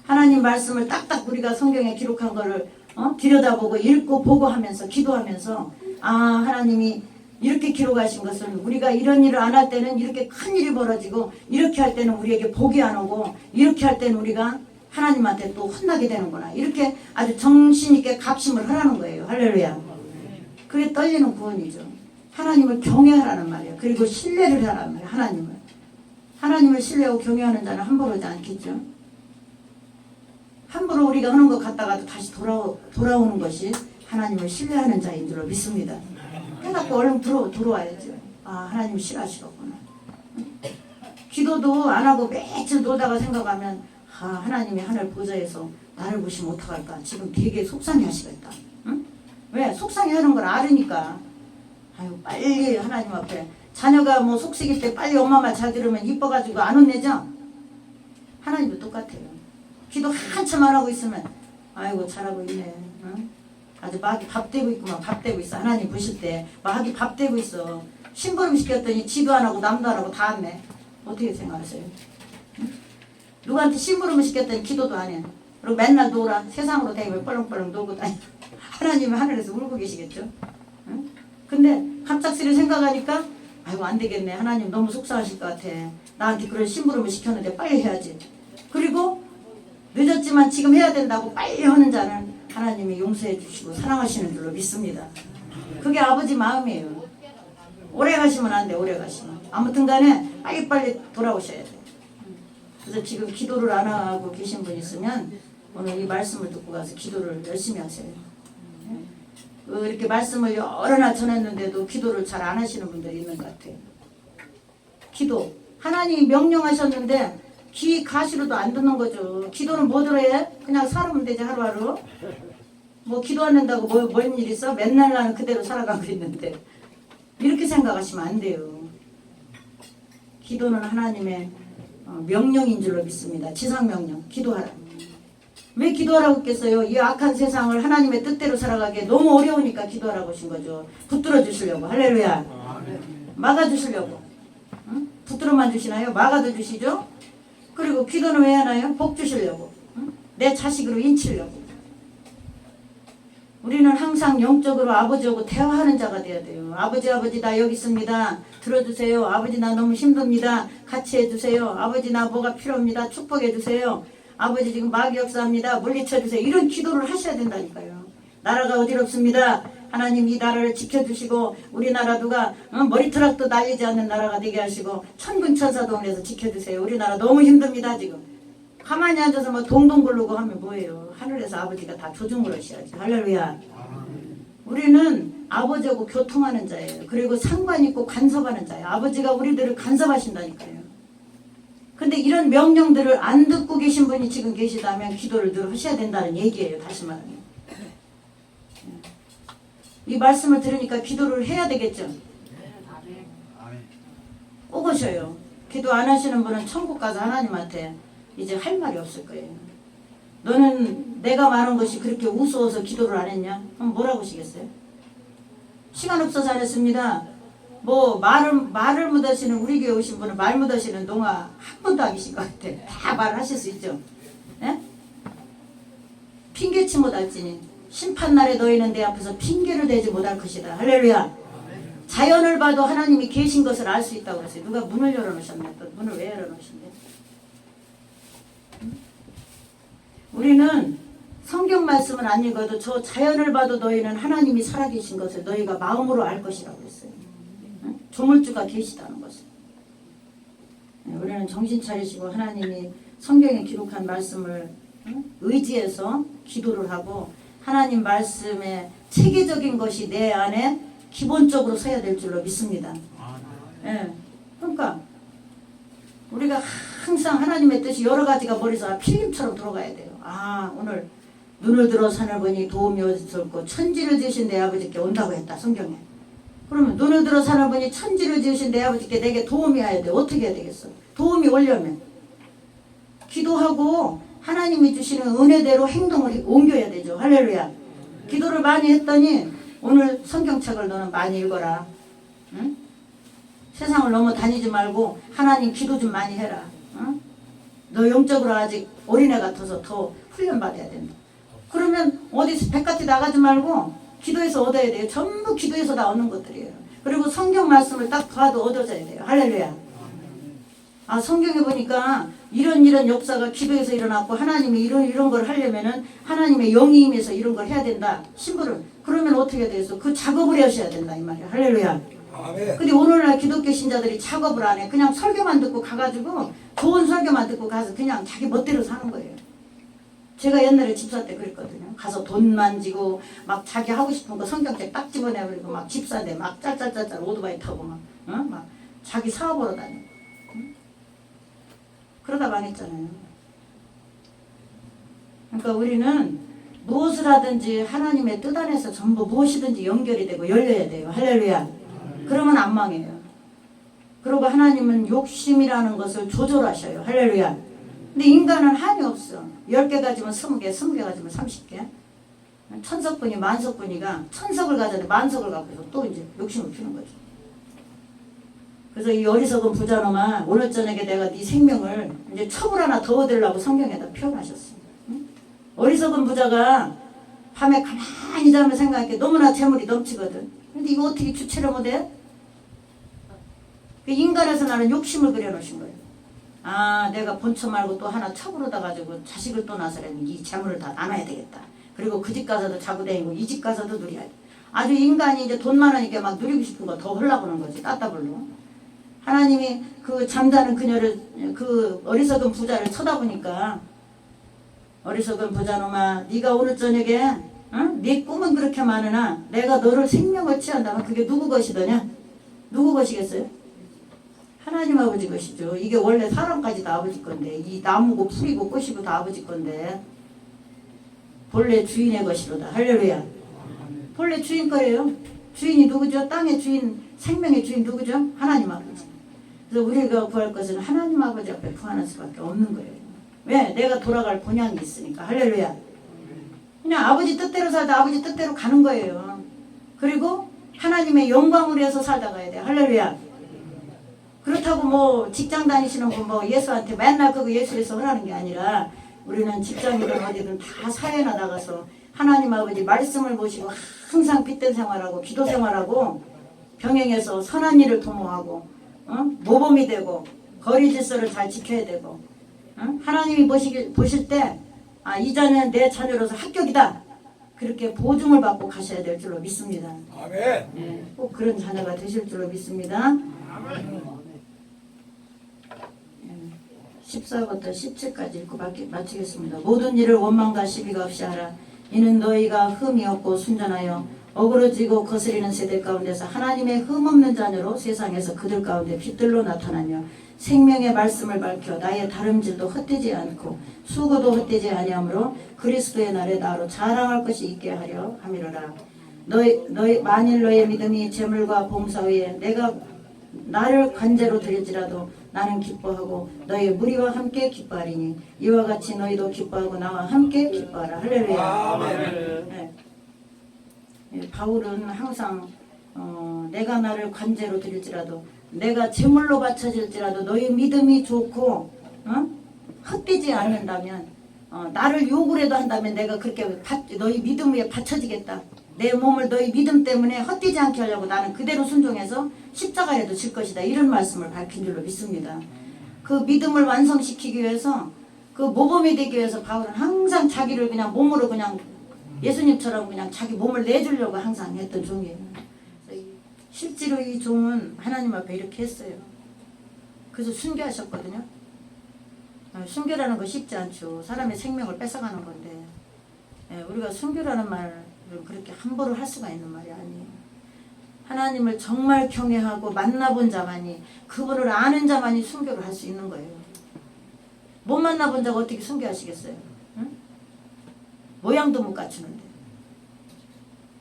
하나님 말씀을 딱딱 우리가 성경에 기록한 거를 들여다보고 읽고 보고 하면서 기도하면서 하나님이 이렇게 기록하신 것은 우리가 이런 일을 안 할 때는 이렇게 큰 일이 벌어지고 이렇게 할 때는 우리에게 복이 안 오고 이렇게 할 때는 우리가 하나님한테 또 혼나게 되는구나. 이렇게 아주 정신있게 각심을 하라는 거예요. 할렐루야. 그게 떨리는 구원이죠. 하나님을 경외하라는 말이에요. 그리고 신뢰를 하라는 말이에요. 하나님을 신뢰하고 경외하는 자는 함부로 하지 않겠죠. 함부로 우리가 하는 것 같다가도 다시 돌아오는 것이 하나님을 신뢰하는 자인 줄로 믿습니다. 해갖고 얼른 들어와야죠. 하나님 싫어하시겠구나. 기도도 안 하고 며칠 놀다가 생각하면 하나님이 하늘 보좌에서 나를 보시면 어떡할까. 지금 되게 속상해 하시겠다. 응? 왜? 속상해 하는 걸 알으니까. 빨리 하나님 앞에 자녀가 뭐 속썩일 때 빨리 엄마 말 잘 들으면 이뻐가지고 안 혼내죠? 하나님도 똑같아요. 기도 한참 안 하고 있으면 아이고 잘하고 있네. 응? 아주 막이 밥 되고 있구만. 밥 되고 있어. 하나님 보실 때 막이 밥 되고 있어. 심부름 시켰더니 지도 안 하고 남도 안 하고 다 왔네. 어떻게 생각하세요? 응? 누구한테 심부름을 시켰더니 기도도 안 해. 그리고 맨날 놀아. 세상으로 다니면 뻘렁뻘렁 놀고 다니. 하나님은 하늘에서 울고 계시겠죠? 응? 근데 갑작스레 생각하니까 아이고 안 되겠네. 하나님 너무 속상하실 것 같아. 나한테 그런 심부름을 시켰는데 빨리 해야지. 그리고 늦었지만 지금 해야 된다고 빨리 하는 자는 하나님이 용서해 주시고 사랑하시는 줄로 믿습니다. 그게 아버지 마음이에요. 오래 가시면 안 돼. 오래 가시면. 아무튼 간에 빨리빨리 돌아오셔야 돼. 그래서 지금 기도를 안 하고 계신 분 있으면 오늘 이 말씀을 듣고 가서 기도를 열심히 하세요. 이렇게 말씀을 여러 날 전했는데도 기도를 잘 안 하시는 분들이 있는 것 같아요. 기도. 하나님이 명령하셨는데 귀 가시로도 안 듣는 거죠. 기도는 뭐 들어야? 그냥 살으면 되지 하루하루. 뭐 기도 안 한다고 뭔 일 있어? 맨날 나는 그대로 살아가고 있는데. 이렇게 생각하시면 안 돼요. 기도는 하나님의 명령인 줄로 믿습니다. 지상명령. 기도하라. 왜 기도하라고 했겠어요? 이 악한 세상을 하나님의 뜻대로 살아가기에 너무 어려우니까 기도하라고 하신 거죠. 붙들어 주시려고. 할렐루야. 막아주시려고. 응? 붙들어만 주시나요? 막아도 주시죠? 그리고 기도는 왜 하나요? 복 주시려고. 응? 내 자식으로 인치려고. 우리는 항상 영적으로 아버지하고 대화하는 자가 돼야 돼요. 아버지 나 여기 있습니다. 들어주세요. 아버지 나 너무 힘듭니다. 같이 해주세요. 아버지 나 뭐가 필요합니다. 축복해주세요. 아버지 지금 마귀 역사합니다. 물리쳐주세요. 이런 기도를 하셔야 된다니까요. 나라가 어지럽습니다. 하나님 이 나라를 지켜주시고 우리나라 누가 머리털락도 날리지 않는 나라가 되게 하시고 천군천사동에서 지켜주세요. 우리나라 너무 힘듭니다 지금. 가만히 앉아서 뭐 동동 구르고 하면 뭐예요. 하늘에서 아버지가 다 조중을 하셔야지. 할렐루야. 우리는 아버지하고 교통하는 자예요. 그리고 상관 있고 간섭하는 자예요. 아버지가 우리들을 간섭하신다니까요. 근데 이런 명령들을 안 듣고 계신 분이 지금 계시다면 기도를 늘 하셔야 된다는 얘기예요. 다시 말하면. 이 말씀을 들으니까 기도를 해야 되겠죠. 꼭 오셔요. 기도 안 하시는 분은 천국 가서 하나님한테 이제 할 말이 없을 거예요. 너는 내가 말한 것이 그렇게 우스워서 기도를 안 했냐? 그럼 뭐라고 하시겠어요? 시간 없어서 안 했습니다. 뭐 말을 못하시는 우리 교회 오신 분은 말 못하시는 동화 한 번도 안 계신 것 같아. 다 말하실 수 있죠. 예? 핑계치 못할지니 심판날에 너희는 내 앞에서 핑계를 대지 못할 것이다. 할렐루야. 자연을 봐도 하나님이 계신 것을 알 수 있다고 그랬어요. 누가 문을 열어놓으셨네. 또 문을 왜 열어놓으셨네? 우리는 성경 말씀을 안 읽어도 저 자연을 봐도 너희는 하나님이 살아계신 것을 너희가 마음으로 알 것이라고 했어요. 조물주가 계시다는 것을. 우리는 정신 차리시고 하나님이 성경에 기록한 말씀을 의지해서 기도를 하고 하나님 말씀의 체계적인 것이 내 안에 기본적으로 서야 될 줄로 믿습니다. 예. 그러니까 우리가 항상 하나님의 뜻이 여러 가지가 머리에서 필름처럼 들어가야 돼요. 아, 오늘 눈을 들어 산을 보니 도움이 없었고 천지를 지으신 내 아버지께 온다고 했다. 성경에. 그러면 눈을 들어 산을 보니 천지를 지으신 내 아버지께 내게 도움이 와야 돼. 어떻게 해야 되겠어? 도움이 오려면 기도하고 하나님이 주시는 은혜대로 행동을 옮겨야 되죠. 할렐루야. 기도를 많이 했더니 오늘 성경책을 너는 많이 읽어라. 응? 세상을 너무 다니지 말고 하나님 기도 좀 많이 해라. 응? 너 영적으로 아직 어린애 같아서 더 훈련받아야 된다. 그러면 어디 백같이 나가지 말고 기도해서 얻어야 돼요. 전부 기도해서 다 얻는 것들이에요. 그리고 성경 말씀을 딱 봐도 얻어져야 돼요. 할렐루야. 아, 성경에 보니까 이런 역사가 기도에서 일어났고 하나님이 이런 걸 하려면은 하나님의 영이 임해서 이런 걸 해야 된다. 신부를. 그러면 어떻게 해야 되겠어? 그 작업을 하셔야 된다 이 말이야. 할렐루야. 아멘. 근데 오늘날 기독교 신자들이 작업을 안 해. 그냥 설교만 듣고 가가지고 좋은 설교만 듣고 가서 그냥 자기 멋대로 사는 거예요. 제가 옛날에 집사 때 그랬거든요. 가서 돈 만지고 막 자기 하고 싶은 거 성경책 딱 집어내버리고 막 집사대 막 짤짤짤짤 오토바이 타고 막 자기 사업으로 다니고. 그러다 망했잖아요. 그러니까 우리는 무엇을 하든지 하나님의 뜻 안에서 전부 무엇이든지 연결이 되고 열려야 돼요. 할렐루야. 그러면 안 망해요. 그리고 하나님은 욕심이라는 것을 조절하셔요. 할렐루야. 근데 인간은 한이 없어. 10개 가지면 20개, 20개 가지면 30개. 천석분이 만석분이가 천석을 가졌는데 만석을 갖고서 또 이제 욕심을 피는 거죠. 그래서 이 어리석은 부자놈아, 오늘 저녁에 내가 네 생명을 이제 첩을 하나 더 얻으려고 성경에다 표현하셨어. 응? 어리석은 부자가 밤에 가만히 자면 생각하니까 너무나 재물이 넘치거든. 근데 이거 어떻게 주체를 못해? 그 인간에서 나는 욕심을 그려놓으신 거예요. 아, 내가 본처 말고 또 하나 첩으로다 가지고 자식을 또 낳아서라면 이 재물을 다 나눠야 되겠다. 그리고 그 집 가서도 자고 다니고 이 집 가서도 누려야 돼. 아주 인간이 이제 돈 많으니까 막 누리고 싶은 거 더 흘러보는 거지. 따따블로. 하나님이 그 잠자는 그녀를, 그 어리석은 부자를 쳐다보니까, 어리석은 부자놈아, 네가 오늘 저녁에 네 꿈은 그렇게 많으나 내가 너를 생명을 취한다면 그게 누구 것이더냐? 누구 것이겠어요? 하나님 아버지 것이죠. 이게 원래 사람까지 다 아버지 건데, 이 나무고 풀이고 꽃이고 다 아버지 건데, 본래 주인의 것이로다. 할렐루야. 본래 주인 거예요. 주인이 누구죠? 땅의 주인, 생명의 주인 누구죠? 하나님 아버지. 그래서 우리가 구할 것은 하나님 아버지 앞에 구하는 수밖에 없는 거예요. 왜? 내가 돌아갈 본향이 있으니까. 할렐루야. 그냥 아버지 뜻대로 살다 아버지 뜻대로 가는 거예요. 그리고 하나님의 영광을 위해서 살다 가야 돼. 할렐루야. 그렇다고 뭐 직장 다니시는 분 뭐 예수한테 맨날 그거 예수에서 하라는 게 아니라, 우리는 직장이든 어디든 다 사회나 나가서 하나님 아버지 말씀을 보시고 항상 빛된 생활하고 기도 생활하고 병행해서 선한 일을 도모하고 모범이 되고 거리 질서를 잘 지켜야 되고, 하나님이 보실 때 아, 이 자는 내 자녀로서 합격이다, 그렇게 보증을 받고 가셔야 될 줄로 믿습니다. 아멘. 네, 꼭 그런 자녀가 되실 줄로 믿습니다. 14부터 17까지 읽고 마치겠습니다. 모든 일을 원망과 시비가 없이 하라. 이는 너희가 흠이 없고 순전하여 어그러지고 거스리는 세대 가운데서 하나님의 흠없는 자녀로 세상에서 그들 가운데 빛들로 나타나며 생명의 말씀을 밝혀 나의 다름질도 헛되지 않고 수고도 헛되지 아니하므로 그리스도의 날에 나로 자랑할 것이 있게 하려 함이로라. 너희 만일 너의 믿음이 재물과 봉사 외에 내가 나를 관제로 드릴지라도 나는 기뻐하고 너희 무리와 함께 기뻐하리니 이와 같이 너희도 기뻐하고 나와 함께 기뻐하라. 할렐루야. 네. 네, 바울은 항상 내가 나를 관제로 드릴지라도, 내가 제물로 바쳐질지라도 너희 믿음이 좋고 헛되지 않는다면, 나를 욕을 해도 한다면 내가 그렇게 너희 믿음 위에 바쳐지겠다. 내 몸을 너희 믿음 때문에 헛되지 않게 하려고 나는 그대로 순종해서 십자가에도 질 것이다. 이런 말씀을 밝힌 줄로 믿습니다. 그 믿음을 완성시키기 위해서, 그 모범이 되기 위해서 바울은 항상 자기를 그냥 몸으로 그냥 예수님처럼 그냥 자기 몸을 내주려고 항상 했던 종이에요. 실제로 이 종은 하나님 앞에 이렇게 했어요. 그래서 순교하셨거든요. 순교라는 거 쉽지 않죠. 사람의 생명을 뺏어가는 건데, 우리가 순교라는 말을 그렇게 함부로 할 수가 있는 말이 아니에요. 하나님을 정말 경외하고 만나본 자만이, 그분을 아는 자만이 순교를 할 수 있는 거예요. 못 만나본 자가 어떻게 순교하시겠어요? 응? 모양도 못 갖추는데.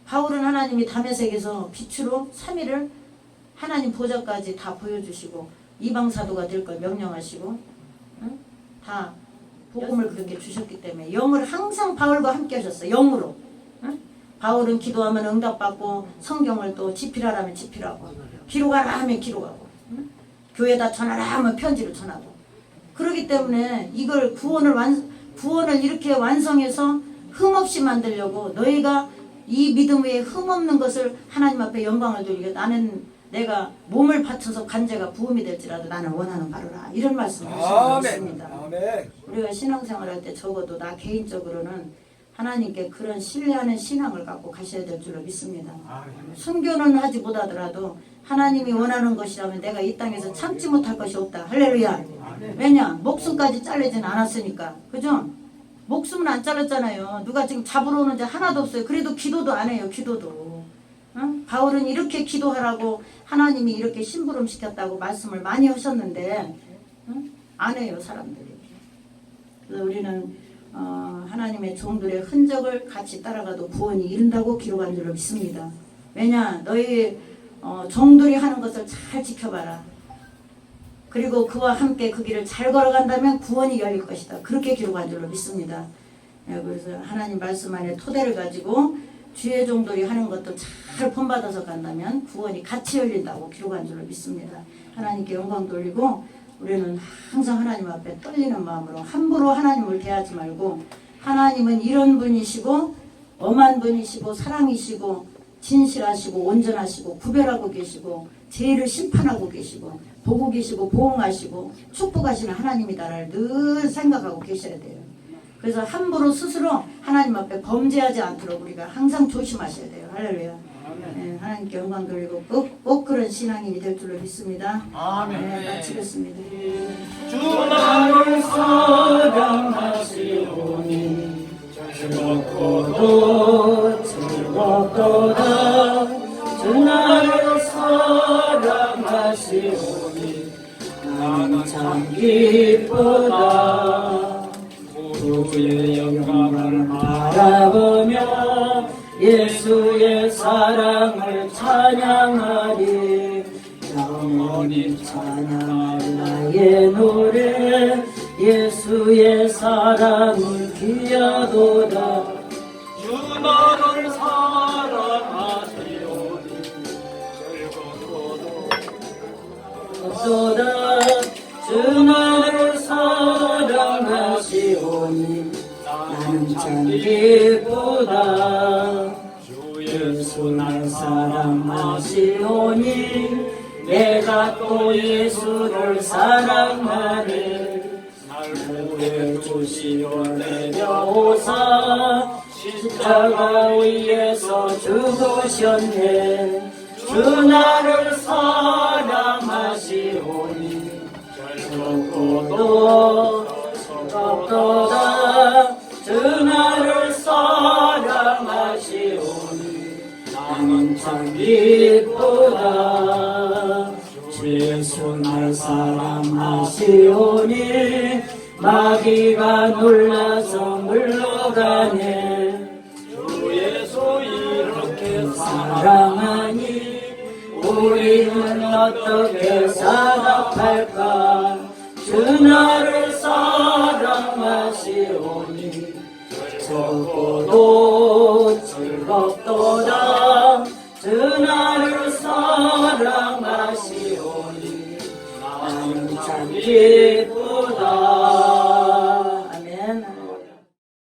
바울은 하나님이 다메섹에서 빛으로 3일을 하나님 보좌까지 다 보여주시고 이방 사도가 될 걸 명령하시고, 응? 다 복음을 그렇게 주셨기 때문에 영을 항상 바울과 함께 하셨어요. 영으로. 응? 바울은 기도하면 응답받고 성경을 또 집필하라면 집필하고 기록하라 하면 기록하고, 응? 교회에다 전하라 하면 편지를 전하고. 그렇기 때문에 이걸 구원을 이렇게 완성해서 흠없이 만들려고, 너희가 이 믿음 위에 흠없는 것을 하나님 앞에 영광을 돌리게, 나는 내가 몸을 바쳐서 관제가 부음이 될지라도 나는 원하는 바로라. 이런 말씀을 하셨습니다. 우리가 신앙생활 할 때 적어도 나 개인적으로는 하나님께 그런 신뢰하는 신앙을 갖고 가셔야 될 줄로 믿습니다. 순교는 하지 못하더라도 하나님이 원하는 것이라면 내가 이 땅에서 참지 못할 것이 없다. 할렐루야. 왜냐? 목숨까지 잘리진 않았으니까. 그죠? 목숨은 안 잘랐잖아요. 누가 지금 잡으러 오는 자 하나도 없어요. 그래도 기도도 안 해요. 기도도. 응? 바울은 이렇게 기도하라고 하나님이 이렇게 심부름 시켰다고 말씀을 많이 하셨는데, 응? 안 해요, 사람들이. 그래서 우리는 하나님의 종들의 흔적을 같이 따라가도 구원이 이른다고 기록한 줄로 믿습니다. 왜냐? 너희 종들이 하는 것을 잘 지켜봐라. 그리고 그와 함께 그 길을 잘 걸어간다면 구원이 열릴 것이다. 그렇게 기록한 줄로 믿습니다. 그래서 하나님 말씀 안에 토대를 가지고 주의 종들이 하는 것도 잘 본받아서 간다면 구원이 같이 열린다고 기록한 줄로 믿습니다. 하나님께 영광 돌리고 우리는 항상 하나님 앞에 떨리는 마음으로 함부로 하나님을 대하지 말고, 하나님은 이런 분이시고 엄한 분이시고 사랑이시고 진실하시고 온전하시고 구별하고 계시고 죄를 심판하고 계시고 보고 계시고 보응하시고 축복하시는 하나님이다를 늘 생각하고 계셔야 돼요. 그래서 함부로 스스로 하나님 앞에 범죄하지 않도록 우리가 항상 조심하셔야 돼요. 할렐루야. 네, 하나님께 영광 돌리고 꼭 그런 신앙인이 될 줄로 믿습니다. 네, 마치겠습니다. 주 나를 사랑하시오니 즐겁고도 즐겁도다. 주 나를 사랑하시오니 나는 참 기쁘다. 주의 영광을 바라보며 예수의 사랑을 찬양하리. 영원히 찬양할 나의 노래 예수의 사랑을 기하도다. 주 나를 사랑하시오니 즐겁도다. 주 나를 사랑하시오니 나는 참 기쁘다. 예수 날 사랑하시오니 내가 또 예수를 사랑하네. 날 구해 주시고 내려오사 십자가 위에서 죽으셨네. 주 나를 사랑하시오니 즐겁고도 즐겁도다. 주 나를 사랑하시오니 나는 참 기쁘다. 주 예수 날 사랑하시오니 마귀가 놀라서 물러가네. 주 예수 이렇게 사랑하니 우리는 어떻게 사랑할까. 주 나를 사랑하시오니 즐겁고도 즐겁도다. 주 나를 사랑하시오니 나는 참 기쁘다.